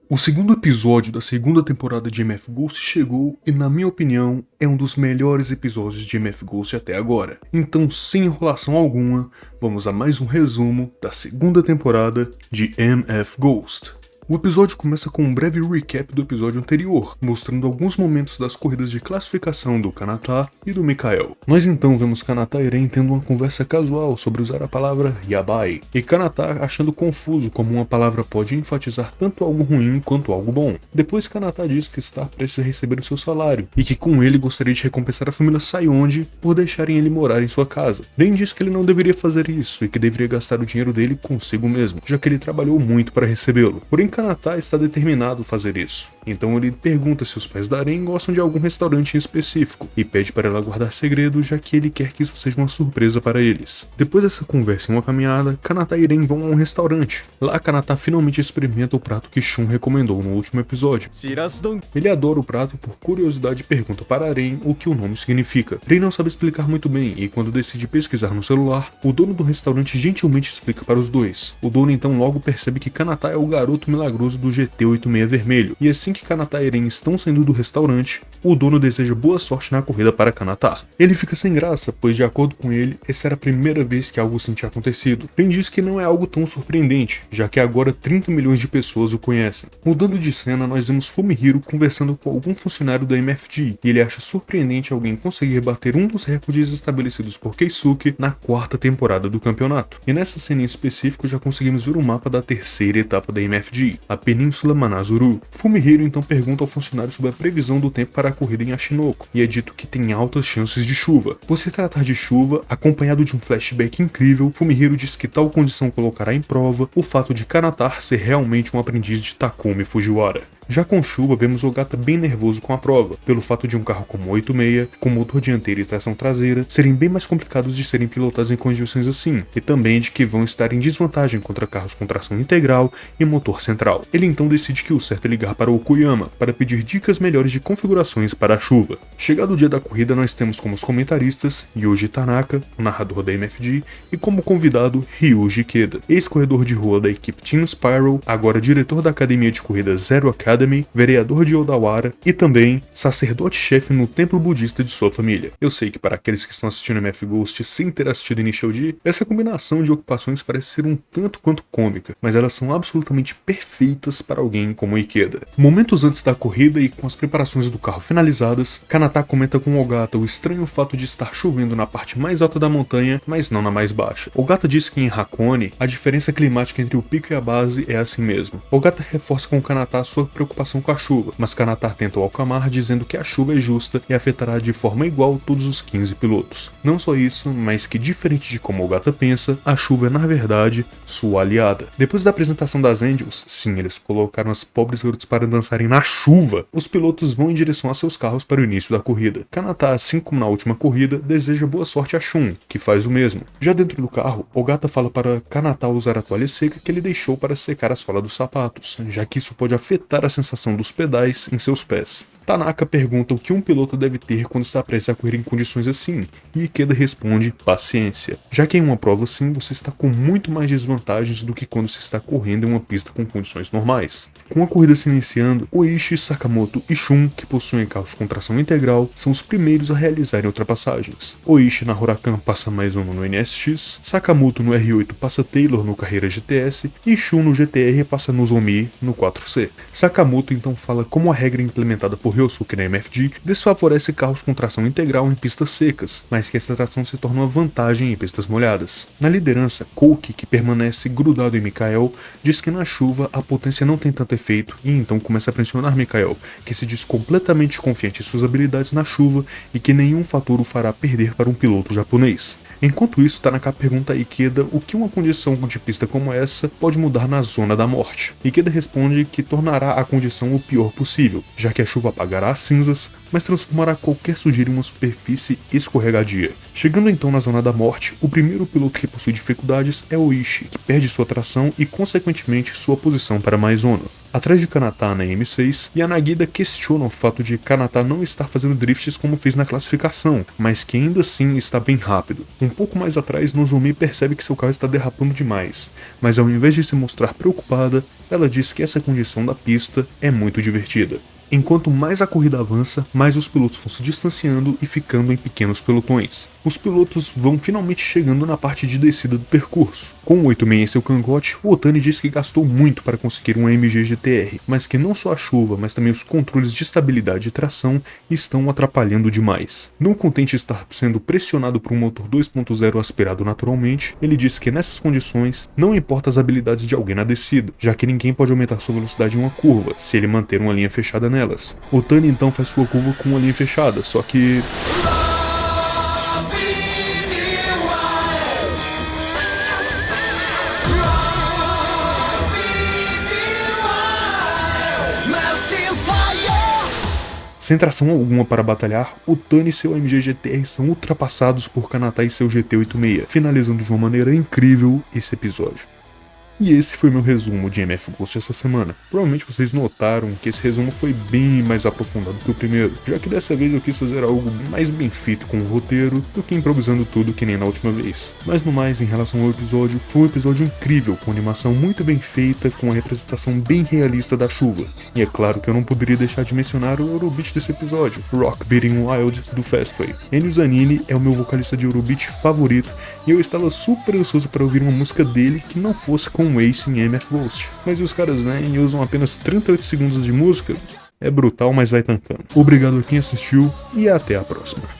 O segundo episódio da segunda temporada de MF Ghost chegou e, na minha opinião, é um dos melhores episódios de MF Ghost até agora. Então, sem enrolação alguma, vamos a mais um resumo da segunda temporada de MF Ghost. O episódio começa com um breve recap do episódio anterior, mostrando alguns momentos das corridas de classificação do Kanata e do Mikael. Nós então vemos Kanata e Eren tendo uma conversa casual sobre usar a palavra yabai, e Kanata achando confuso como uma palavra pode enfatizar tanto algo ruim quanto algo bom. Depois Kanata diz que está prestes a receber o seu salário, e que com ele gostaria de recompensar a família Sayonji por deixarem ele morar em sua casa. Eren diz que ele não deveria fazer isso e que deveria gastar o dinheiro dele consigo mesmo, já que ele trabalhou muito para recebê-lo. Porém Kanata está determinado a fazer isso, então ele pergunta se os pais da Eren gostam de algum restaurante em específico, e pede para ela guardar segredo, já que ele quer que isso seja uma surpresa para eles. Depois dessa conversa e uma caminhada, Kanata e Eren vão a um restaurante. Lá Kanata finalmente experimenta o prato que Shun recomendou no último episódio. Ele adora o prato e por curiosidade pergunta para Eren o que o nome significa. Eren não sabe explicar muito bem, e quando decide pesquisar no celular, o dono do restaurante gentilmente explica para os dois. O dono então logo percebe que Kanata é o garoto milagroso do GT86 vermelho, e assim que Kanata e Eren estão saindo do restaurante, o dono deseja boa sorte na corrida para Kanata. Ele fica sem graça, pois de acordo com ele, essa era a primeira vez que algo assim tinha acontecido. Eren diz que não é algo tão surpreendente, já que agora 30 milhões de pessoas o conhecem. Mudando de cena, nós vemos Fumihiro conversando com algum funcionário da MFG, e ele acha surpreendente alguém conseguir bater um dos recordes estabelecidos por Keisuke na quarta temporada do campeonato. E nessa cena em específico já conseguimos ver o mapa da terceira etapa da MFG, a Península Manazuru. Fumihiro então pergunta ao funcionário sobre a previsão do tempo para a corrida em Ashinoko, e é dito que tem altas chances de chuva. Por se tratar de chuva, acompanhado de um flashback incrível, Fumihiro diz que tal condição colocará em prova o fato de Kanata ser realmente um aprendiz de Takumi Fujiwara. Já com chuva, vemos Ogata bem nervoso com a prova, pelo fato de um carro como o 86, com motor dianteiro e tração traseira, serem bem mais complicados de serem pilotados em condições assim, e também de que vão estar em desvantagem contra carros com tração integral e motor central. Ele então decide que o certo é ligar para Okuyama, para pedir dicas melhores de configurações para a chuva. Chegado o dia da corrida, nós temos como os comentaristas Yuji Tanaka, o narrador da MFG, e como convidado Ryuji Ikeda, ex-corredor de rua da equipe Team Spiral, agora diretor da academia de corrida Zero Academy, vereador de Odawara e também sacerdote-chefe no templo budista de sua família. Eu sei que para aqueles que estão assistindo MF Ghost sem ter assistido Initial D, essa combinação de ocupações parece ser um tanto quanto cômica, mas elas são absolutamente perfeitas para alguém como Ikeda. Momentos antes da corrida e com as preparações do carro finalizadas, Kanata comenta com Ogata o estranho fato de estar chovendo na parte mais alta da montanha, mas não na mais baixa. Ogata diz que em Hakone, a diferença climática entre o pico e a base é assim mesmo. Ogata reforça com Kanata sua preocupação com a chuva, mas Kanata tenta o acalmar dizendo que a chuva é justa e afetará de forma igual todos os 15 pilotos. Não só isso, mas que diferente de como Ogata pensa, a chuva é na verdade sua aliada. Depois da apresentação das Angels, sim, eles colocaram as pobres garotas para dançarem na chuva, os pilotos vão em direção a seus carros para o início da corrida. Kanata, assim como na última corrida, deseja boa sorte a Shun, que faz o mesmo. Já dentro do carro, Ogata fala para Kanata usar a toalha seca que ele deixou para secar a sola dos sapatos, já que isso pode afetar a sensação dos pedais em seus pés. Tanaka pergunta o que um piloto deve ter quando está prestes a correr em condições assim, e Ikeda responde paciência, já que em uma prova assim você está com muito mais desvantagens do que quando se está correndo em uma pista com condições normais. Com a corrida se iniciando, Oishi, Sakamoto e Shun, que possuem carros com tração integral, são os primeiros a realizarem ultrapassagens. Oishi na Huracan passa mais uma no NSX, Sakamoto no R8 passa Taylor no Carreira GTS e Shun no GTR passa Nozomi no 4C. Sakamoto então fala como a regra implementada por Ryosuke na MFG desfavorece carros com tração integral em pistas secas, mas que essa tração se torna uma vantagem em pistas molhadas. Na liderança, Kouki, que permanece grudado em Mikael, diz que na chuva a potência não tem tanto efeito e então começa a pressionar Mikael, que se diz completamente confiante em suas habilidades na chuva e que nenhum fator o fará perder para um piloto japonês. Enquanto isso, Tanaka pergunta a Ikeda o que uma condição de pista como essa pode mudar na zona da morte. Ikeda responde que tornará a condição o pior possível, já que a chuva apagará as cinzas, mas transformará qualquer sujeira em uma superfície escorregadia. Chegando então na zona da morte, o primeiro piloto que possui dificuldades é Oishi, que perde sua tração e consequentemente sua posição para Maizono. Atrás de Kanata na M6, Yanagida questiona o fato de Kanata não estar fazendo drifts como fez na classificação, mas que ainda assim está bem rápido. Um pouco mais atrás, Nozomi percebe que seu carro está derrapando demais, mas ao invés de se mostrar preocupada, ela diz que essa condição da pista é muito divertida. Enquanto mais a corrida avança, mais os pilotos vão se distanciando e ficando em pequenos pelotões. Os pilotos vão finalmente chegando na parte de descida do percurso. Com o 86 em seu cangote, o Otani diz que gastou muito para conseguir um AMG GTR, mas que não só a chuva, mas também os controles de estabilidade e tração estão atrapalhando demais. Não contente estar sendo pressionado por um motor 2.0 aspirado naturalmente, ele diz que nessas condições não importa as habilidades de alguém na descida, já que ninguém pode aumentar sua velocidade em uma curva, se ele manter uma linha fechada nelas. Otani então faz sua curva com uma linha fechada, só que... Sem tração alguma para batalhar, Otani e seu AMG GTR são ultrapassados por Kanata e seu GT86, finalizando de uma maneira incrível esse episódio. E esse foi meu resumo de MF Ghost essa semana. Provavelmente vocês notaram que esse resumo foi bem mais aprofundado que o primeiro, já que dessa vez eu quis fazer algo mais bem feito com o roteiro do que improvisando tudo que nem na última vez. Mas no mais, em relação ao episódio, foi um episódio incrível, com animação muito bem feita, com a representação bem realista da chuva. E é claro que eu não poderia deixar de mencionar o Eurobeat desse episódio, Rock Beating Wild do Fastway. Ennio Zanini é o meu vocalista de Eurobeat favorito, e eu estava super ansioso para ouvir uma música dele que não fosse com o Ace em MF Ghost. Mas os caras vêm e usam apenas 38 segundos de música. É brutal, mas vai tancando. Obrigado a quem assistiu e até a próxima.